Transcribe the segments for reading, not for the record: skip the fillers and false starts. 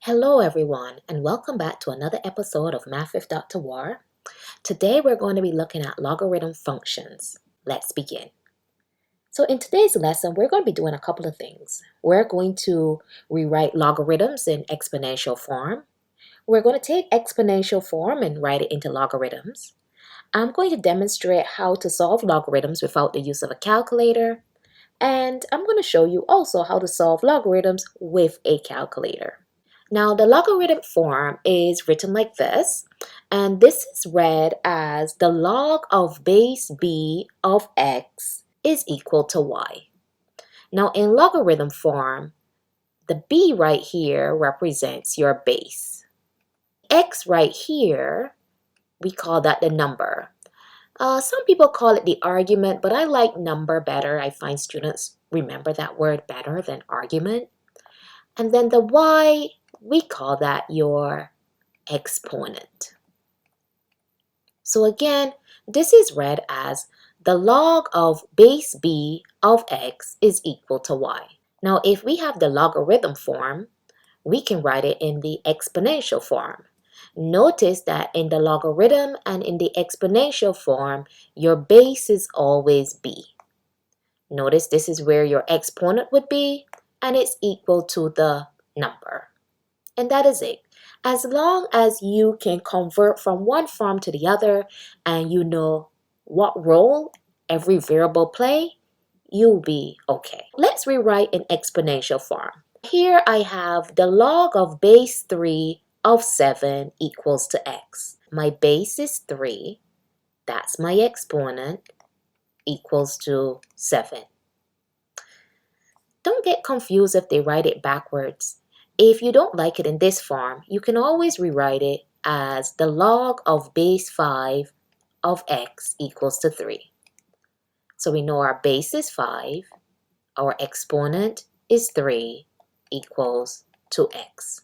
Hello everyone and welcome back to another episode of Math with Dr. War. Today we're going to be looking at logarithm functions. Let's begin. So in today's lesson we're going to be doing a couple of things. We're going to rewrite logarithms in exponential form. We're going to take exponential form and write it into logarithms. I'm going to demonstrate how to solve logarithms without the use of a calculator. And I'm going to show you also how to solve logarithms with a calculator. Now, the logarithm form is written like this, and this is read as the log of base b of x is equal to y. Now, in logarithm form, the b right here represents your base. X right here, we call that the number. Some people call it the argument, but I like number better. I find students remember that word better than argument. And then the y, we call that your exponent. So again, this is read as the log of base b of x is equal to y. Now, if we have the logarithm form, we can write it in the exponential form. Notice that in the logarithm and in the exponential form, your base is always b. Notice this is where your exponent would be, and it's equal to the number. And that is it. As long as you can convert from one form to the other and you know what role every variable play, you'll be okay. Let's rewrite in exponential form. Here I have the log of base 3 of 7 equals to x. My base is 3. That's my exponent equals to 7. Don't get confused if they write it backwards. If you don't like it in this form, you can always rewrite it as the log of base 5 of x equals to 3. So we know our base is 5, our exponent is 3 equals to x.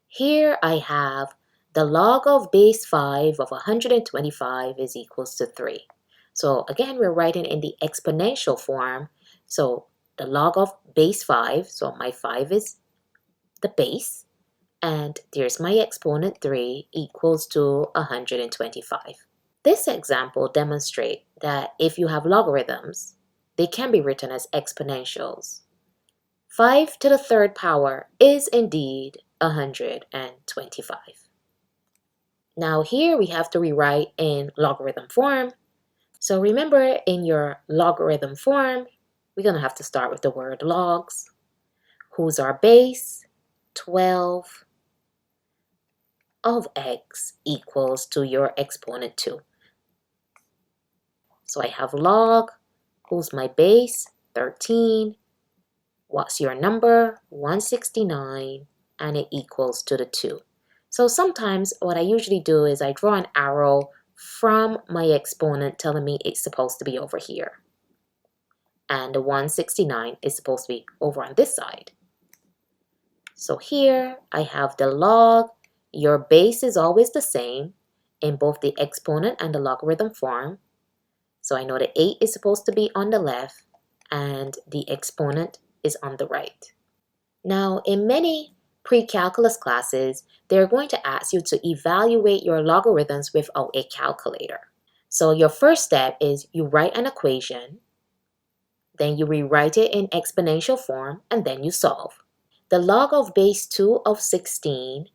Here I have the log of base 5 of 125 is equals to 3. So again, we're writing in the exponential form. So the log of base 5, so my 5 is the base, and there's my exponent 3 equals to 125. This example demonstrates that if you have logarithms, they can be written as exponentials. 5 to the third power is indeed 125. Now here we have to rewrite in logarithm form. So remember, in your logarithm form, we're going to have to start with the word logs. Who's our base? 12 of x equals to your exponent 2. So I have log, who's my base? 13. What's your number? 169, and it equals to the 2. So sometimes what I usually do is I draw an arrow from my exponent telling me it's supposed to be over here. And the 169 is supposed to be over on this side. So here I have the log. Your base is always the same in both the exponent and the logarithm form. So I know the 8 is supposed to be on the left and the exponent is on the right. Now, in many pre-calculus classes, they're going to ask you to evaluate your logarithms without a calculator. So your first step is you write an equation, then you rewrite it in exponential form, and then you solve. The log of base 2 of 16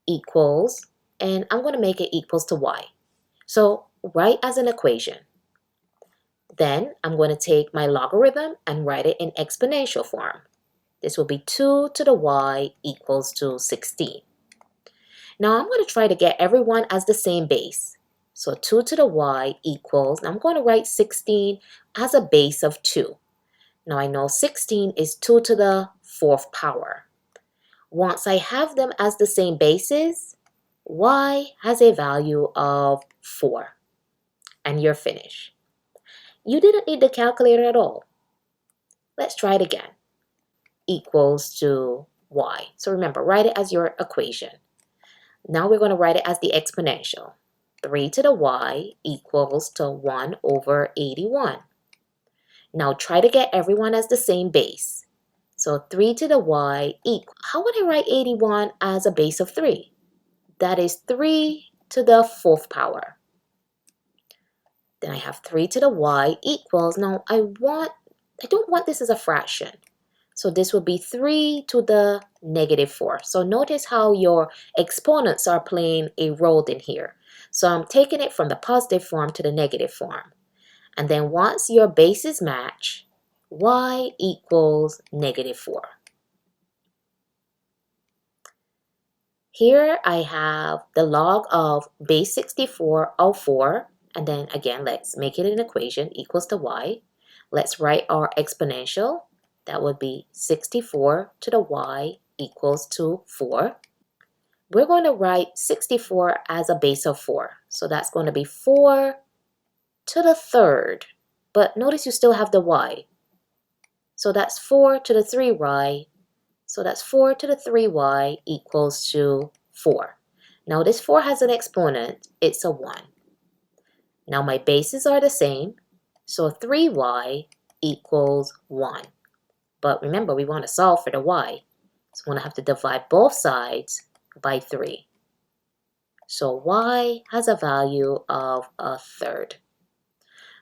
equals, and I'm going to make it equals to y. So write as an equation. Then I'm going to take my logarithm and write it in exponential form. This will be 2 to the y equals to 16. Now I'm going to try to get everyone as the same base. So 2 to the y equals, and I'm going to write 16 as a base of 2. Now I know 16 is 2 to the 4th power. Once I have them as the same bases, y has a value of 4. And you're finished. You didn't need the calculator at all. Let's try it again. Equals to y. So remember, write it as your equation. Now we're going to write it as the exponential. 3 to the y equals to 1 over 81. Now try to get everyone as the same base. So 3 to the y equals, how would I write 81 as a base of 3? That is 3 to the 4th power. Then I have 3 to the y equals, now I don't want this as a fraction. So this would be 3 to the negative 4. So notice how your exponents are playing a role in here. So I'm taking it from the positive form to the negative form. And then once your bases match, y equals negative 4. Here I have the log of base 64 of 4. And then again, let's make it an equation equals to y. Let's write our exponential. That would be 64 to the y equals to 4. We're going to write 64 as a base of 4. So that's going to be 4 to the 3rd. But notice you still have the y. So that's 4 to the 3y. So that's 4 to the 3y equals to 4. Now this 4 has an exponent. It's a 1. Now my bases are the same. So 3y equals 1. But remember, we want to solve for the y. So I'm going to have to divide both sides by 3. So y has a value of a 3rd.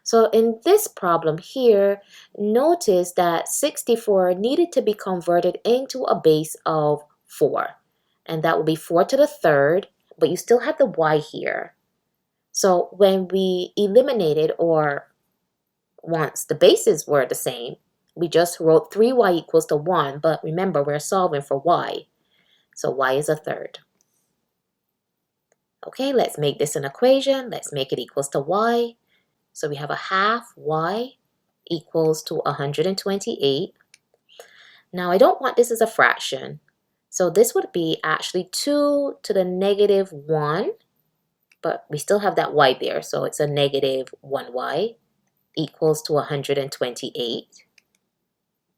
So in this problem here, notice that 64 needed to be converted into a base of 4. And that will be 4 to the 3rd, but you still have the y here. So when we eliminated, or once the bases were the same, we just wrote 3y equals to 1, but remember, we're solving for y. So y is a 3rd. Okay, let's make this an equation. Let's make it equals to y. So we have a half y equals to 128. Now I don't want this as a fraction. So this would be actually 2 to the negative 1. But we still have that y there. So it's a negative 1y equals to 128.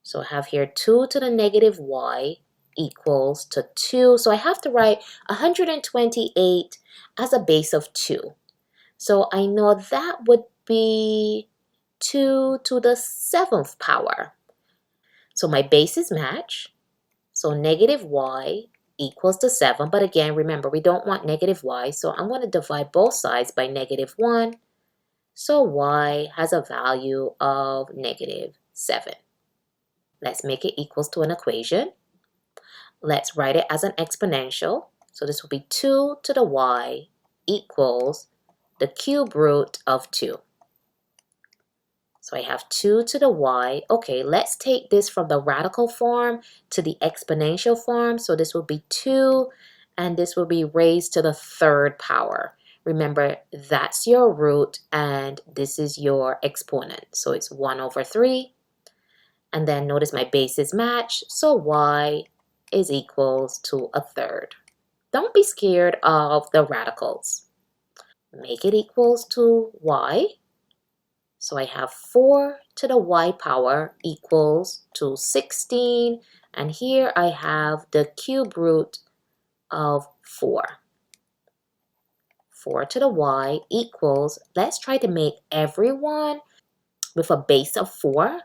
So I have here 2 to the negative y equals to 2. So I have to write 128 as a base of 2. So I know that would be 2 to the 7th power. So my bases match. So negative y equals to 7. But again, remember, we don't want negative y. So I'm going to divide both sides by negative 1. So y has a value of negative 7. Let's make it equals to an equation. Let's write it as an exponential. So this will be 2 to the y equals the cube root of 2. So I have 2 to the y. Okay, let's take this from the radical form to the exponential form. So this will be 2, and this will be raised to the 3rd power. Remember, that's your root, and this is your exponent. So it's 1 over 3. And then notice my bases match, so y is equals to a 3rd. Don't be scared of the radicals. Make it equals to y. So I have 4 to the y power equals to 16. And here I have the cube root of 4. 4 to the y equals, let's try to make everyone with a base of 4.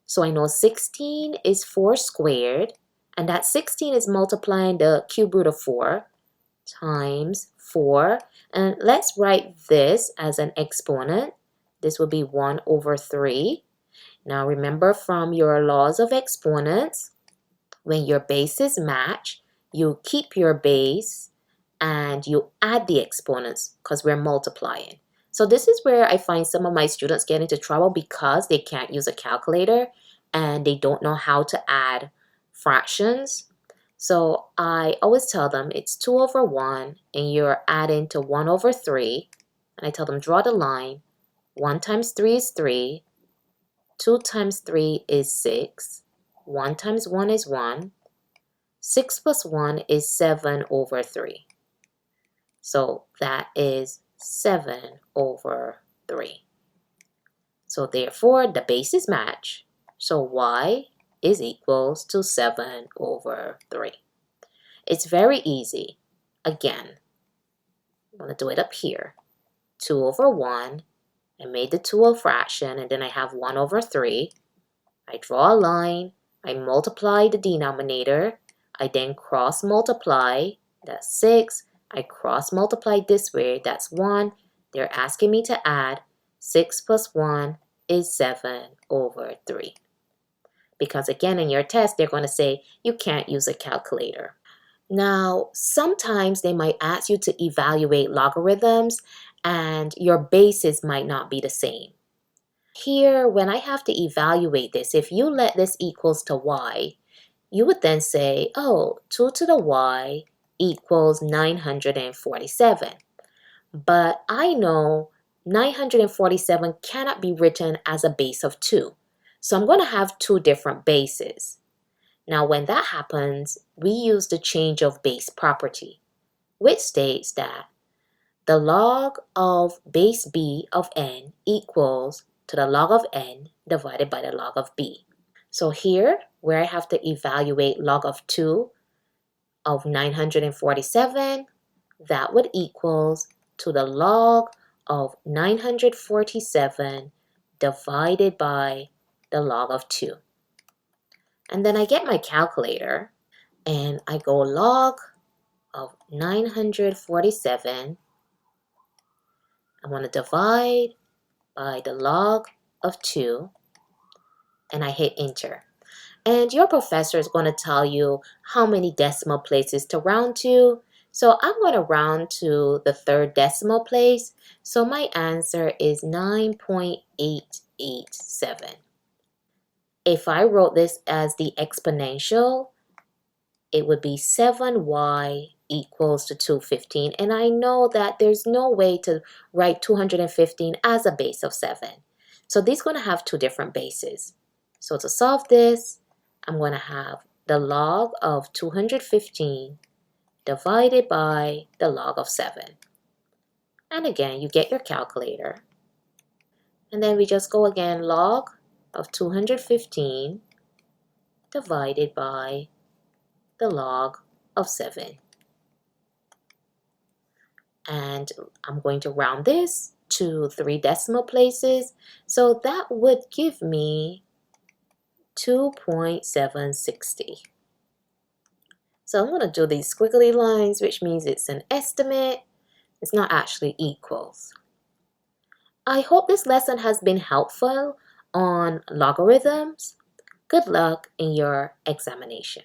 So I know 16 is 4 squared, and that 16 is multiplying the cube root of 4 times 4. And let's write this as an exponent. This will be 1 over 3. Now remember, from your laws of exponents, when your bases match, you keep your base and you add the exponents because we're multiplying. So this is where I find some of my students get into trouble because they can't use a calculator and they don't know how to add fractions. So I always tell them it's 2 over 1 and you're adding to 1 over 3. And I tell them draw the line. 1 times 3 is 3. 2 times 3 is 6. 1 times 1 is 1. 6 plus 1 is 7 over 3. So that is 7 over 3. So therefore, the bases match. So y is equals to 7 over 3. It's very easy. Again, I'm going to do it up here. 2 over 1. I made the 2 a fraction, and then I have 1 over 3. I draw a line. I multiply the denominator. I then cross multiply. That's 6. I cross multiply this way. That's 1. They're asking me to add. 6 plus 1 is 7 over 3. Because again, in your test, they're going to say you can't use a calculator. Now, sometimes they might ask you to evaluate logarithms and your bases might not be the same. Here, when I have to evaluate this, if you let this equals to y, you would then say, oh, 2 to the y equals 947. But I know 947 cannot be written as a base of 2. So I'm going to have two different bases. Now, when that happens, we use the change of base property, which states that the log of base b of n equals to the log of n divided by the log of b. So here, where I have to evaluate log of 2 of 947, that would equals to the log of 947 divided by the log of 2. And then I get my calculator and I go log of 947. I want to divide by the log of 2 and I hit enter. And your professor is going to tell you how many decimal places to round to. So I'm going to round to the third decimal place. So my answer is 9.887. If I wrote this as the exponential, it would be 7y equals to 215. And I know that there's no way to write 215 as a base of 7. So these are going to have two different bases. So to solve this, I'm going to have the log of 215 divided by the log of 7. And again, you get your calculator. And then we just go again, log of 215 divided by the log of 7. And I'm going to round this to 3 decimal places. So that would give me 2.760. So I'm going to do these squiggly lines, which means it's an estimate. It's not actually equals. I hope this lesson has been helpful on logarithms. Good luck in your examination.